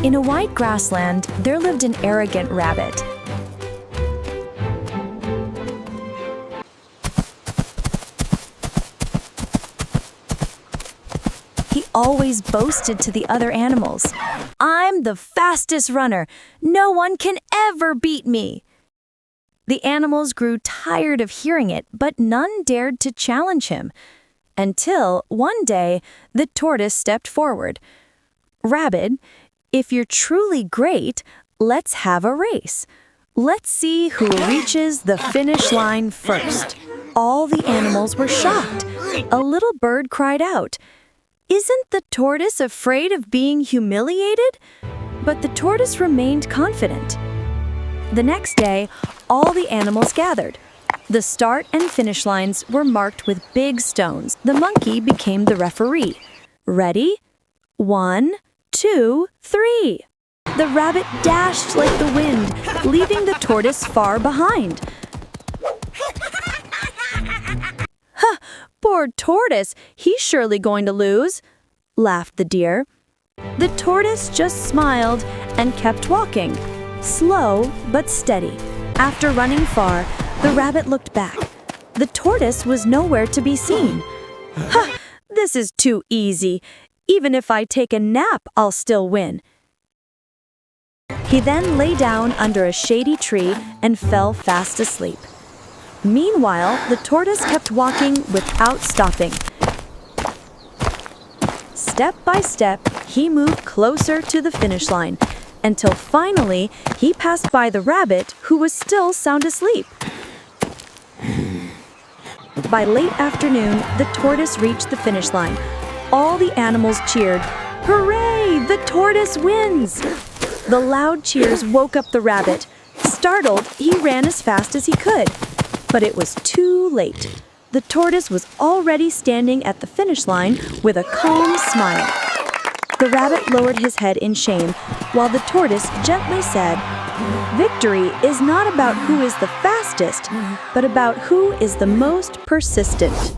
In a wide grassland, there lived an arrogant rabbit. He always boasted to the other animals, "I'm the fastest runner. No one can ever beat me." The animals grew tired of hearing it, but none dared to challenge him. Until one day, the tortoise stepped forward. "Rabbit, if you're truly great, let's have a race. Let's see who reaches the finish line first." All the animals were shocked. A little bird cried out, "Isn't the tortoise afraid of being humiliated?" But the tortoise remained confident. The next day, all the animals gathered. The start and finish lines were marked with big stones. The monkey became the referee. "Ready? 1, 2, 3. The rabbit dashed like the wind, leaving the tortoise far behind. "Huh, poor tortoise, he's surely going to lose," laughed the deer. The tortoise just smiled and kept walking, slow but steady. After running far, the rabbit looked back. The tortoise was nowhere to be seen. "Huh, this is too easy. Even if I take a nap, I'll still win." He then lay down under a shady tree and fell fast asleep. Meanwhile, the tortoise kept walking without stopping. Step by step, he moved closer to the finish line, until finally he passed by the rabbit, who was still sound asleep. By late afternoon, the tortoise reached the finish line. All the animals cheered, "Hooray! The tortoise wins!" The loud cheers woke up the rabbit. Startled, he ran as fast as he could. But it was too late. The tortoise was already standing at the finish line with a calm smile. The rabbit lowered his head in shame, while the tortoise gently said, "Victory is not about who is the fastest, but about who is the most persistent."